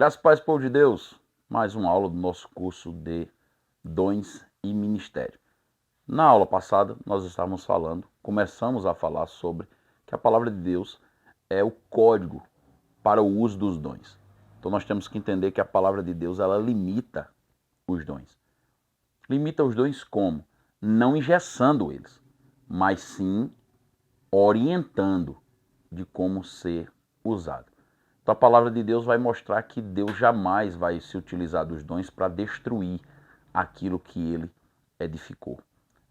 Graças e paz, povo de Deus. Mais uma aula do nosso curso de Dons e Ministério. Na aula passada, nós estávamos começamos a falar sobre que a palavra de Deus é o código para o uso dos dons. Então nós temos que entender que a palavra de Deus, ela limita os dons. Limita os dons como? Não engessando eles, mas sim orientando de como ser usado. Então a palavra de Deus vai mostrar que Deus jamais vai se utilizar dos dons para destruir aquilo que ele edificou.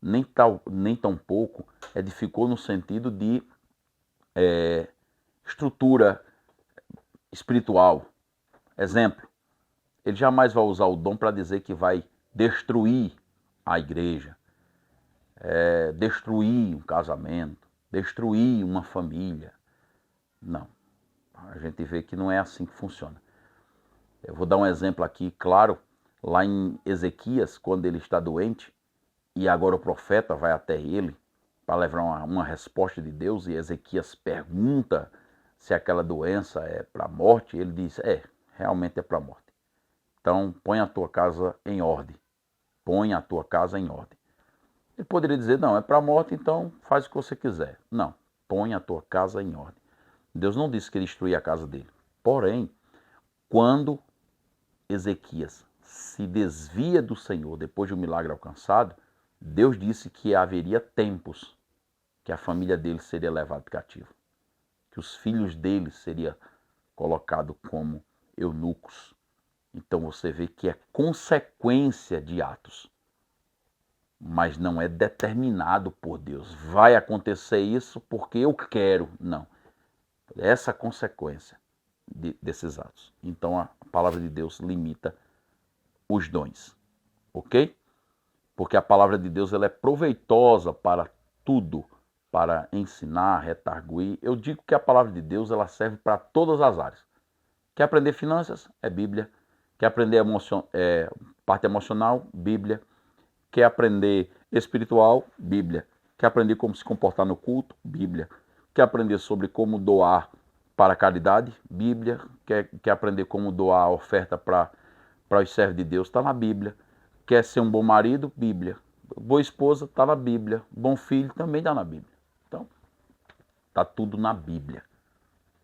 Nem tampouco edificou no sentido de estrutura espiritual. Exemplo, ele jamais vai usar o dom para dizer que vai destruir a igreja, destruir um casamento, destruir uma família. Não. A gente vê que não é assim que funciona. Eu vou dar um exemplo aqui, claro, lá em Ezequias, quando ele está doente, e agora o profeta vai até ele para levar uma resposta de Deus, e Ezequias pergunta se aquela doença é para a morte, ele diz, realmente é para a morte. Então, põe a tua casa em ordem. Põe a tua casa em ordem. Ele poderia dizer, não, é para a morte, então faz o que você quiser. Não, põe a tua casa em ordem. Deus não disse que ele destruía a casa dele. Porém, quando Ezequias se desvia do Senhor depois de um milagre alcançado, Deus disse que haveria tempos que a família dele seria levada cativo, que os filhos dele seriam colocados como eunucos. Então você vê que é consequência de atos, mas não é determinado por Deus. Vai acontecer isso porque eu quero. Não. Essa consequência desses atos. Então a palavra de Deus limita os dons, ok? Porque a palavra de Deus ela é proveitosa para tudo, para ensinar, retarguir. Eu digo que a palavra de Deus ela serve para todas as áreas. Quer aprender finanças? É Bíblia. Quer aprender parte emocional? Bíblia. Quer aprender espiritual? Bíblia. Quer aprender como se comportar no culto? Bíblia. Quer aprender sobre como doar para a caridade? Bíblia. Quer aprender como doar a oferta para os servos de Deus? Está na Bíblia. Quer ser um bom marido? Bíblia. Boa esposa? Está na Bíblia. Bom filho? Também está na Bíblia. Então, está tudo na Bíblia.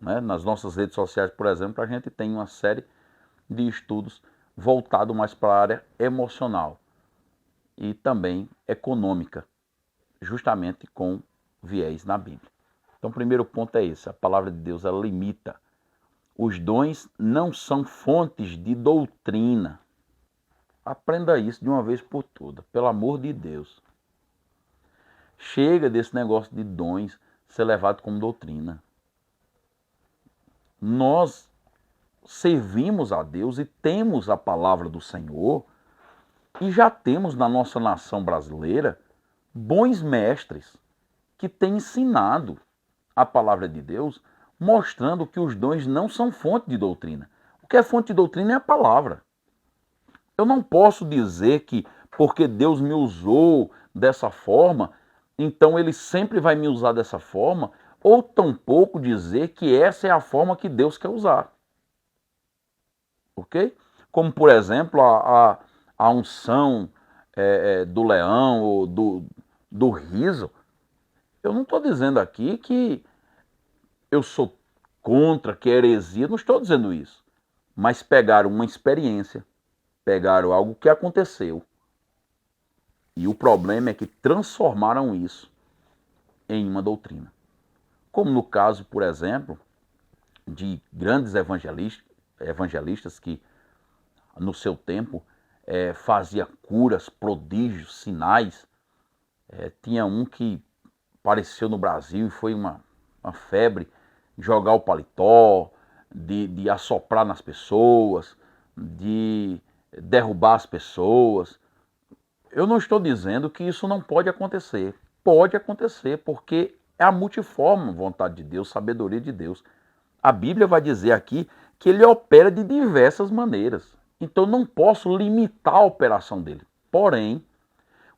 Né? Nas nossas redes sociais, por exemplo, a gente tem uma série de estudos voltados mais para a área emocional e também econômica, justamente com viés na Bíblia. Então, o primeiro ponto é esse, a palavra de Deus ela limita. Os dons não são fontes de doutrina. Aprenda isso de uma vez por todas, pelo amor de Deus. Chega desse negócio de dons ser levado como doutrina. Nós servimos a Deus e temos a palavra do Senhor e já temos na nossa nação brasileira bons mestres que têm ensinado a palavra de Deus, mostrando que os dons não são fonte de doutrina. O que é fonte de doutrina é a palavra. Eu não posso dizer que porque Deus me usou dessa forma, então ele sempre vai me usar dessa forma, ou tampouco dizer que essa é a forma que Deus quer usar. Ok? Como, por exemplo, a unção do leão ou do riso. Eu não estou dizendo aqui que eu sou contra, que é heresia, não estou dizendo isso. Mas pegaram uma experiência, pegaram algo que aconteceu. E o problema é que transformaram isso em uma doutrina. Como no caso, por exemplo, de grandes evangelistas que no seu tempo fazia curas, prodígios, sinais. Tinha um que apareceu no Brasil e foi uma febre, jogar o paletó, de assoprar nas pessoas, de derrubar as pessoas. Eu não estou dizendo que isso não pode acontecer. Pode acontecer, porque é a multiforme vontade de Deus, sabedoria de Deus. A Bíblia vai dizer aqui que ele opera de diversas maneiras. Então não posso limitar a operação dele. Porém,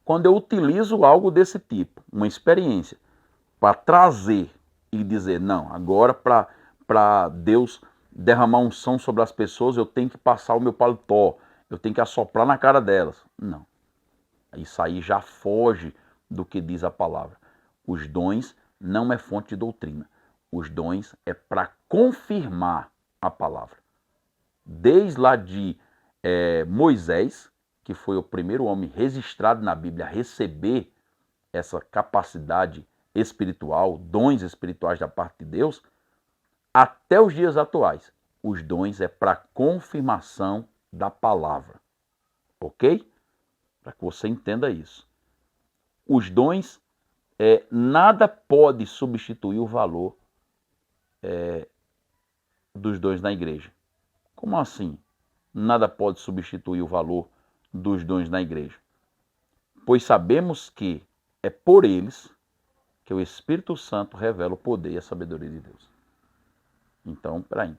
quando eu utilizo algo desse tipo, uma experiência, para trazer e dizer, não, agora para Deus derramar unção sobre as pessoas, eu tenho que passar o meu paletó, eu tenho que assoprar na cara delas. Não. Isso aí já foge do que diz a palavra. Os dons não é fonte de doutrina. Os dons é para confirmar a palavra. Desde lá de Moisés, que foi o primeiro homem registrado na Bíblia a receber essa capacidade espiritual, dons espirituais da parte de Deus, até os dias atuais. Os dons é para confirmação da palavra. Ok? Para que você entenda isso. Os dons, nada pode substituir o valor dos dons na igreja. Como assim? Nada pode substituir o valor dos dons na igreja. Pois sabemos que é por eles que o Espírito Santo revela o poder e a sabedoria de Deus. Então, peraí.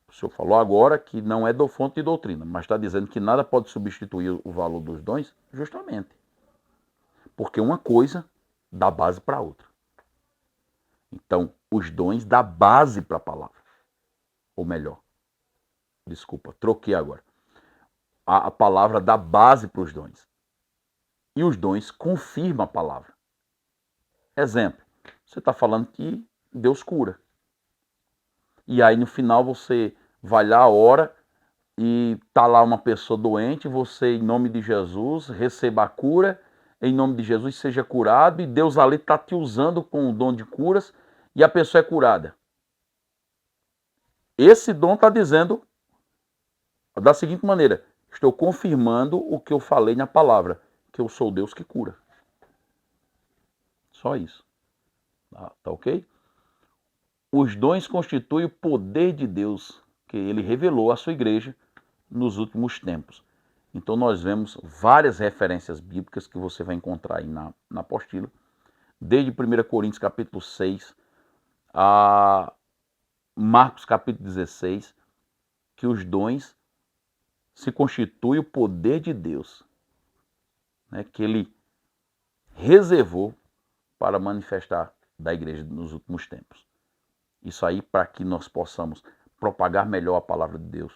O senhor falou agora que não é fonte de doutrina, mas está dizendo que nada pode substituir o valor dos dons? Justamente. Porque uma coisa dá base para outra. Então, os dons dá base para a palavra. Ou melhor, desculpa, troquei agora. A palavra dá base para os dons. E os dons confirmam a palavra. Exemplo, você está falando que Deus cura. E aí no final você vai lá, ora, e está lá uma pessoa doente, você, em nome de Jesus, receba a cura, em nome de Jesus seja curado, e Deus ali está te usando com o dom de curas, e a pessoa é curada. Esse dom está dizendo da seguinte maneira: estou confirmando o que eu falei na palavra, que eu sou Deus que cura. Só isso. Tá ok? Os dons constituem o poder de Deus que ele revelou à sua igreja nos últimos tempos. Então nós vemos várias referências bíblicas que você vai encontrar aí na apostila, desde 1 Coríntios capítulo 6 a Marcos capítulo 16, que os dons se constituem o poder de Deus, né, que ele reservou para manifestar da igreja nos últimos tempos. Isso aí para que nós possamos propagar melhor a palavra de Deus,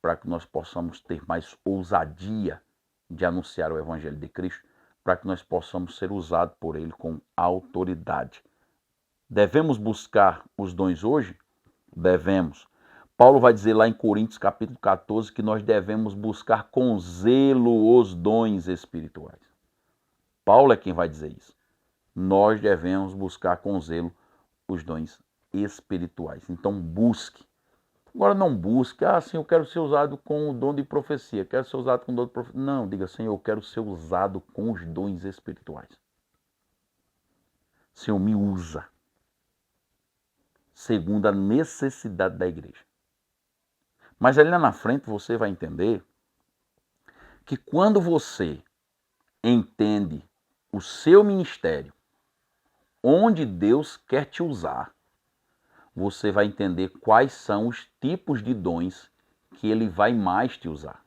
para que nós possamos ter mais ousadia de anunciar o Evangelho de Cristo, para que nós possamos ser usados por Ele com autoridade. Devemos buscar os dons hoje? Devemos. Paulo vai dizer lá em Coríntios capítulo 14 que nós devemos buscar com zelo os dons espirituais. Paulo é quem vai dizer isso. Nós devemos buscar com zelo os dons espirituais. Então busque. Agora não busque, sim, eu quero ser usado com o dom de profecia, quero ser usado com o dom de profecia. Não, diga, Senhor, eu quero ser usado com os dons espirituais. Senhor, me usa segundo a necessidade da igreja. Mas ali lá na frente você vai entender que quando você entende o seu ministério, onde Deus quer te usar, você vai entender quais são os tipos de dons que Ele vai mais te usar.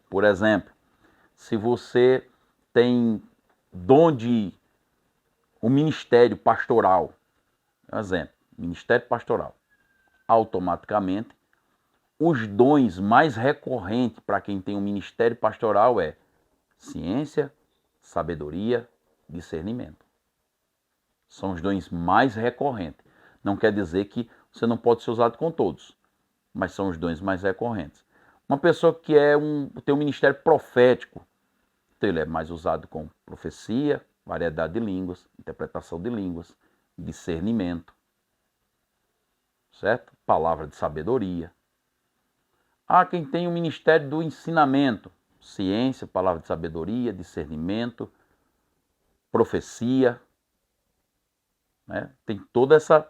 Por exemplo, se você tem dom de um ministério pastoral, exemplo, ministério pastoral, automaticamente os dons mais recorrentes para quem tem um ministério pastoral é ciência, sabedoria, discernimento. São os dons mais recorrentes. Não quer dizer que você não pode ser usado com todos, mas são os dons mais recorrentes. Uma pessoa que tem um ministério profético, então ele é mais usado com profecia, variedade de línguas, interpretação de línguas, discernimento, certo? Palavra de sabedoria. Quem tem o ministério do ensinamento, ciência, palavra de sabedoria, discernimento, profecia, né? Tem toda essa...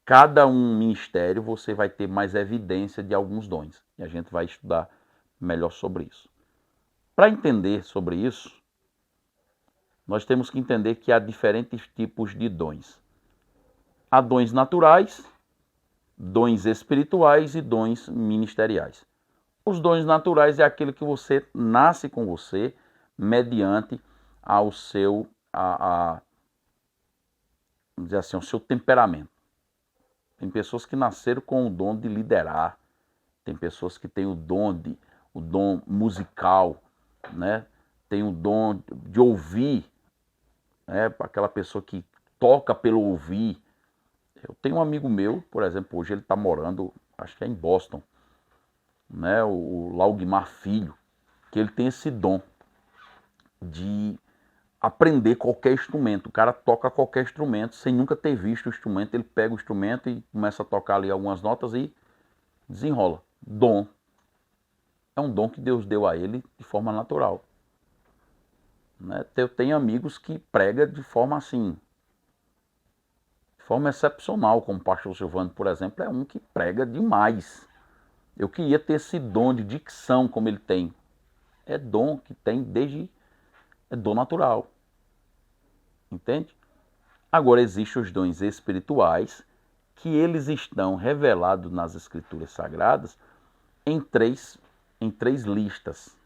Cada um ministério você vai ter mais evidência de alguns dons. E a gente vai estudar melhor sobre isso. Para entender sobre isso, nós temos que entender que há diferentes tipos de dons. Há dons naturais, dons espirituais e dons ministeriais. Os dons naturais é aquele que você nasce com você mediante ao seu, vamos dizer assim, ao seu temperamento. Tem pessoas que nasceram com o dom de liderar, tem pessoas que têm o dom musical, né? Tem o dom de ouvir, né? Aquela pessoa que toca pelo ouvir. Eu tenho um amigo meu, por exemplo, hoje ele está morando, acho que é em Boston, né? O Laugmar Filho, que ele tem esse dom de aprender qualquer instrumento. O cara toca qualquer instrumento sem nunca ter visto o instrumento. Ele pega o instrumento e começa a tocar ali algumas notas e desenrola. Dom. É um dom que Deus deu a ele de forma natural. Né? Eu tenho amigos que pregam de forma assim, de forma excepcional, como o pastor Silvano, por exemplo, é um que prega demais. Eu queria ter esse dom de dicção como ele tem. É dom que tem desde... é dom natural. Entende? Agora existem os dons espirituais, que eles estão revelados nas Escrituras Sagradas em três listas.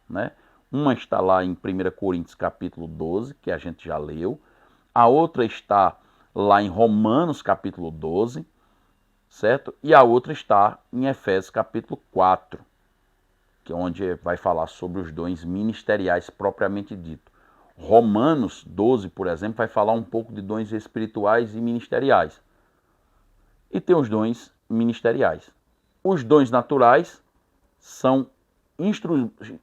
Né? Uma está lá em 1 Coríntios capítulo 12, que a gente já leu. A outra está lá em Romanos capítulo 12, certo? E a outra está em Efésios capítulo 4, que é onde vai falar sobre os dons ministeriais propriamente dito. Romanos 12, por exemplo, vai falar um pouco de dons espirituais e ministeriais. E tem os dons ministeriais. Os dons naturais são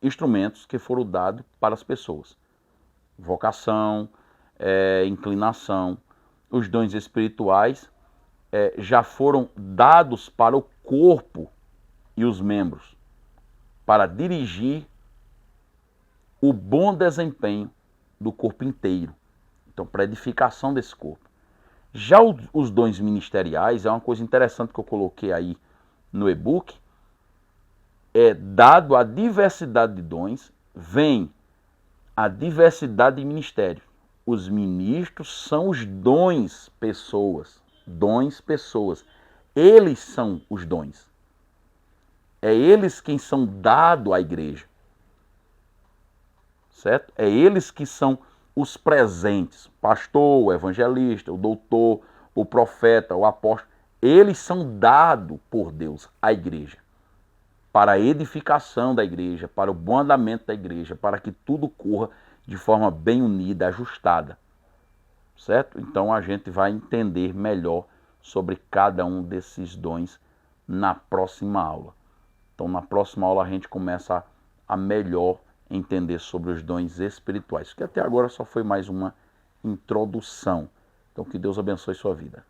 instrumentos que foram dados para as pessoas. Vocação, inclinação. Os dons espirituais já foram dados para o corpo e os membros, para dirigir o bom desempenho do corpo inteiro. Então, para edificação desse corpo. Já os dons ministeriais, é uma coisa interessante que eu coloquei aí no e-book, dado a diversidade de dons, vem a diversidade de ministérios. Os ministros são os dons pessoas. Dons pessoas. Eles são os dons. É eles quem são dados à igreja. Certo? É eles que são os presentes. Pastor, o evangelista, o doutor, o profeta, o apóstolo. Eles são dados por Deus à igreja. Para a edificação da igreja, para o bom andamento da igreja, para que tudo corra de forma bem unida, ajustada. Certo? Então a gente vai entender melhor sobre cada um desses dons na próxima aula. Então na próxima aula a gente começa a melhor entender sobre os dons espirituais, que até agora só foi mais uma introdução. Então que Deus abençoe sua vida.